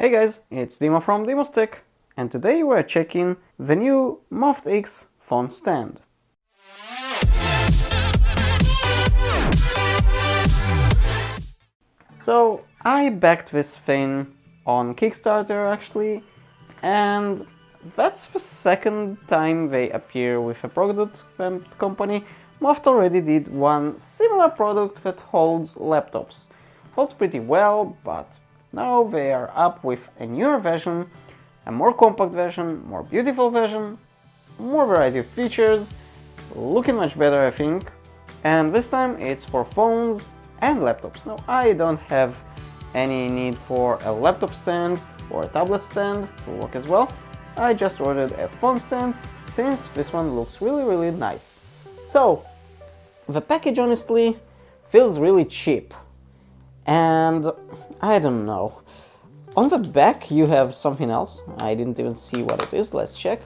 Hey guys, it's Dima from DimusTech, and today we're checking the new Moft X Phone stand. So I backed this thing on Kickstarter actually, and that's the second time they appear with a product company. Moft already did one similar product that holds laptops. Holds pretty well, but now they are up with a newer version, a more compact version, more beautiful version, more variety of features, looking much better I think, and this time it's for phones and laptops. Now I don't have any need for a laptop stand or a tablet stand to work as well. I just ordered a phone stand since this one looks really nice. So the package honestly feels really cheap. And I don't know. On the back you have something else. I didn't even see what it is. Let's check.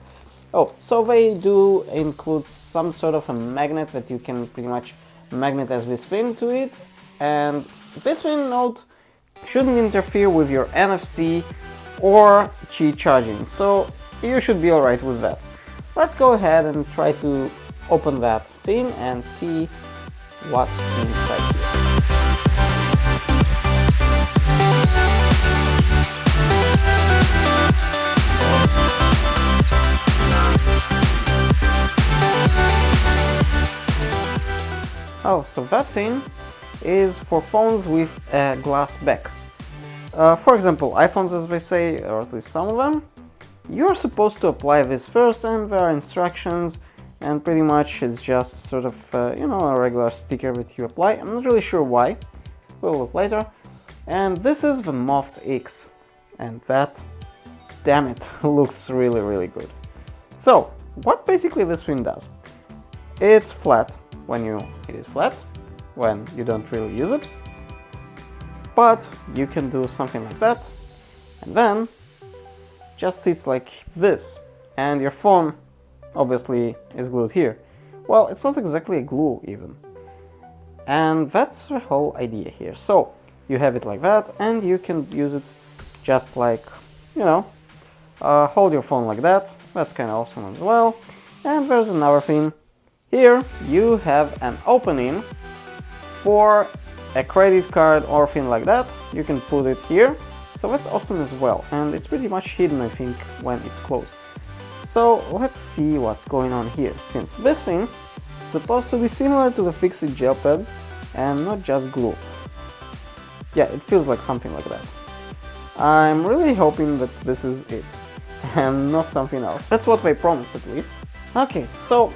Oh, so they do include some sort of a magnet that you can pretty much magnetize this thing to it. And this thing, note, shouldn't interfere with your NFC or Qi charging. So you should be alright with that. Let's go ahead and try to open that thing and see what's inside here. Oh, so that thing is for phones with a glass back. For example, iPhones, as they say, or at least some of them, you're supposed to apply this first, and there are instructions, and pretty much it's just sort of, a regular sticker that you apply. I'm not really sure why, we'll look later. And this is the Moft X, and that, damn it, looks really good. So, what basically this thing does? It's flat when you hit it flat, when you don't really use it, but you can do something like that, and then just sits like this, and your phone obviously is glued here. Well, it's not exactly a glue even, and that's the whole idea here. So you have it like that, and you can use it just like, hold your phone like that. That's kind of awesome as well. And there's another thing. Here you have an opening for a credit card or thing like that. You can put it here, so that's awesome as well, and it's pretty much hidden I think when it's closed. So let's see what's going on here, since this thing is supposed to be similar to the fixed gel pads and not just glue. Yeah, it feels like something like that. I'm really hoping that this is it and not something else. That's what they promised at least. Okay, so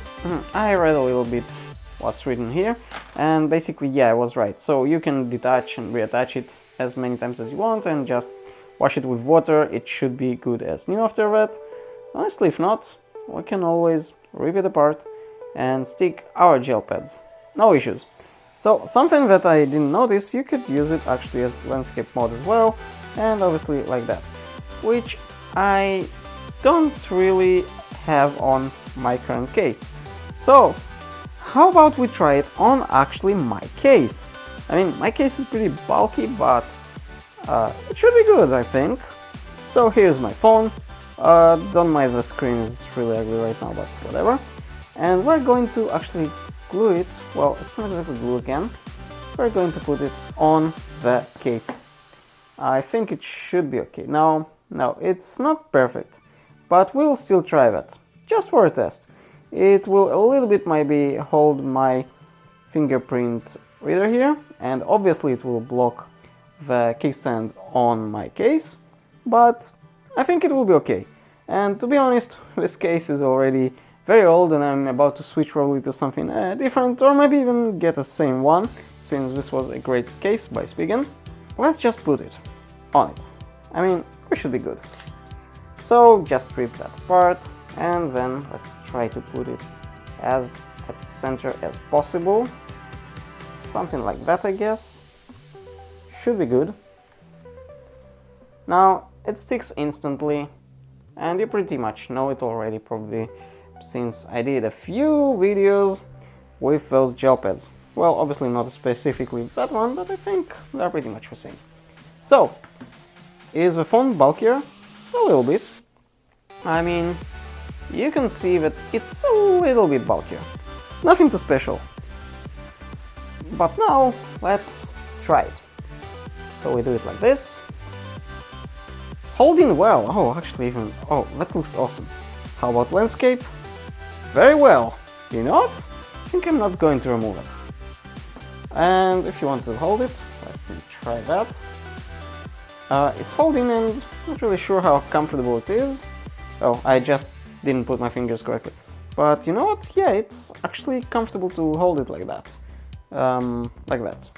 I read a little bit what's written here, and basically, yeah, I was right. So you can detach and reattach it as many times as you want and just wash it with water. It should be good as new after that. Honestly, if not, we can always rip it apart and stick our gel pads. No issues. So something that I didn't notice, you could use it actually as landscape mode as well, and obviously like that, which I don't really have on my current case. So how about we try it on actually my case? I mean, my case is pretty bulky, but it should be good, I think. So here's my phone. Don't mind the screen, is really ugly right now, but whatever. And we're going to actually glue it. Well, it's not exactly glue again. We're going to put it on the case. I think it should be okay. No, it's not perfect, but we'll still try that, just for a test. It will a little bit maybe hold my fingerprint reader here, and obviously it will block the kickstand on my case, but I think it will be okay. And to be honest, this case is already very old, and I'm about to switch probably to something different, or maybe even get the same one, since this was a great case by Spigen. Let's just put it on it. I mean, we should be good. So just rip that apart, and then let's try to put it as at the center as possible. Something like that, I guess. Should be good. Now, it sticks instantly, and you pretty much know it already probably, since I did a few videos with those gel pads. Well, obviously not specifically that one, but I think they're pretty much the same. So, Is the phone bulkier? A little bit. I mean, you can see that it's a little bit bulkier. Nothing too special. But now, let's try it. So we do it like this. Holding well. Oh, actually even... Oh, that looks awesome. How about landscape? Very well. You know what? I think I'm not going to remove it. And if you want to hold it, let me try that. It's holding and not really sure how comfortable it is. Oh, I just didn't put my fingers correctly. But you know what? Yeah, it's actually comfortable to hold it like that. Like that.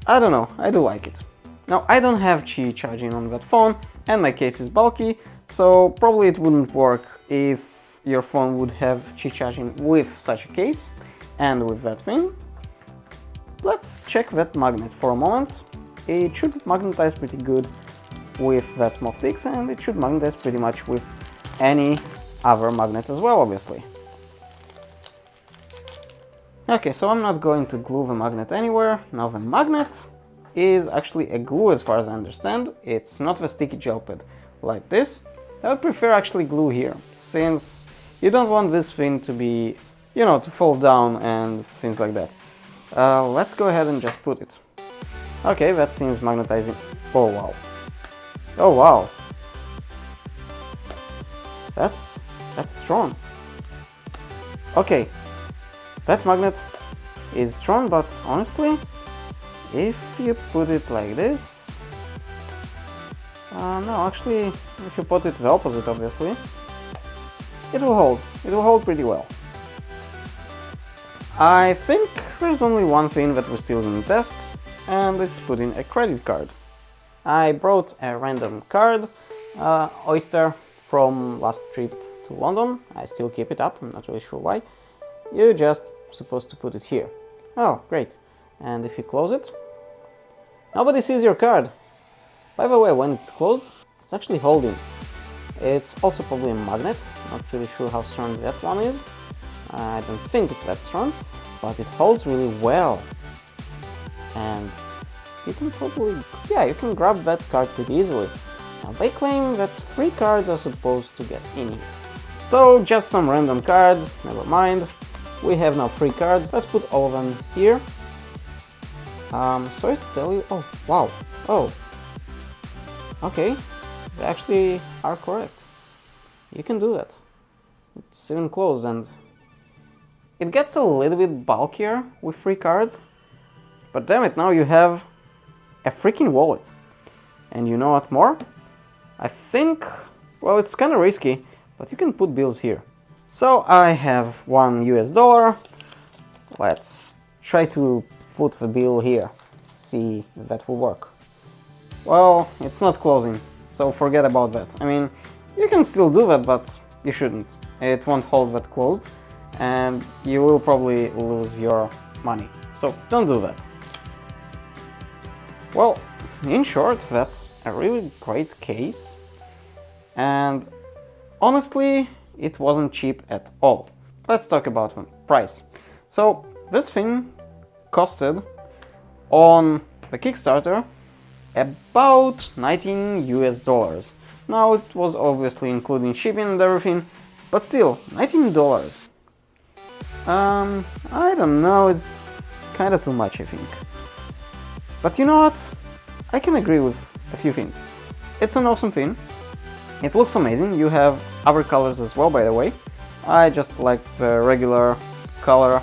I don't know, I do like it. Now, I don't have Qi charging on that phone, and my case is bulky, so probably it wouldn't work if your phone would have Qi charging with such a case, and with that thing. Let's check that magnet for a moment. It should magnetize pretty good with that Moft X, and it should magnetize pretty much with any other magnet as well, obviously. Okay, so I'm not going to glue the magnet anywhere. Now the magnet is actually a glue as far as I understand. It's not the sticky gel pad like this. I would prefer actually glue here, since you don't want this thing to be, you know, to fall down and things like that. Let's go ahead and just put it. Okay, that seems magnetizing. Oh wow. Oh wow. That's strong. Okay. That magnet is strong, but honestly, if you put it like this... no, actually, if you put it the opposite, obviously, it will hold. It will hold pretty well. I think there's only one thing that we still didn't test, and it's putting a credit card. I brought a random card, Oyster, from last trip to London. I still keep it up, I'm not really sure why. You're just supposed to put it here. Oh, great. And if you close it, nobody sees your card. By the way, when it's closed, it's actually holding. It's also probably a magnet. Not really sure how strong that one is. I don't think it's that strong, but it holds really well. And you can probably, yeah, you can grab that card pretty easily. Now they claim that free cards are supposed to get in here. So just some random cards, never mind. We have now 3 cards. Let's put all of them here. Sorry to tell you. Oh, wow. Oh. Okay. They actually are correct. You can do that. It's even closed, and it gets a little bit bulkier with 3 cards. But damn it, now you have a freaking wallet. And you know what more? I think, well, it's kind of risky, but you can put bills here. So I have $1 US. Let's try to put the bill here, see if that will work. Well, it's not closing, so forget about that. I mean, you can still do that, but you shouldn't. It won't hold that closed, and you will probably lose your money. So don't do that. Well, in short, that's a really great case, and honestly, it wasn't cheap at all. Let's talk about the price. So this thing costed on the Kickstarter about $19 US. Now it was obviously including shipping and everything, but still, $19. I don't know, it's kind of too much, I think. But you know what? I can agree with a few things. It's an awesome thing. It looks amazing. You have other colors as well, by the way. I just like the regular color.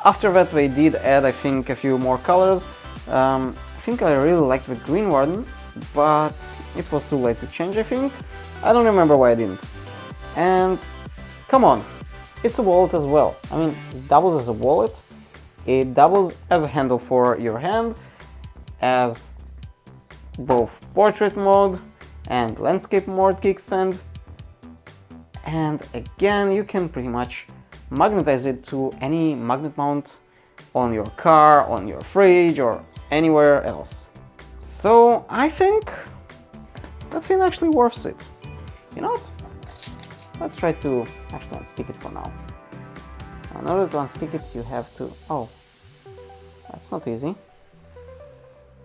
After that they did add, I think, a few more colors. I think I really liked the green one, but it was too late to change, I think. I don't remember why I didn't. And come on, it's a wallet as well. I mean, it doubles as a wallet. It doubles as a handle for your hand, as both portrait mode and landscape mode kickstand. And again, you can pretty much magnetize it to any magnet mount on your car, on your fridge, or anywhere else. So I think that thing actually worth it. You know what? Let's try to actually unstick it for now. In order to unstick it, you have to... Oh, that's not easy.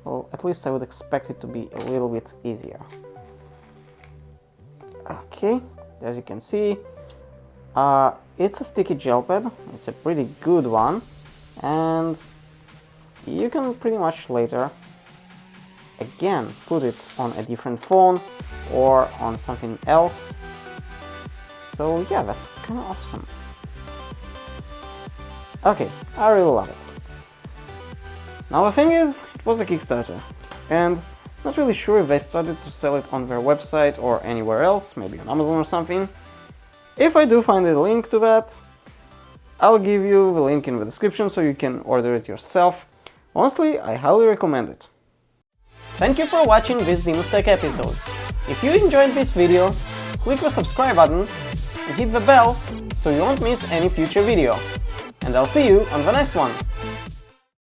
Well, at least I would expect it to be a little bit easier. Okay, as you can see, it's a sticky gel pad. It's a pretty good one, and you can pretty much later again put it on a different phone or on something else. So yeah, that's kind of awesome. Okay, I really love it. Now the thing is, it was a Kickstarter, and not really sure if they started to sell it on their website or anywhere else, maybe on Amazon or something. If I do find a link to that, I'll give you the link in the description so you can order it yourself. Honestly, I highly recommend it. Thank you for watching this DimusTech episode. If you enjoyed this video, click the subscribe button and hit the bell so you won't miss any future video. And I'll see you on the next one.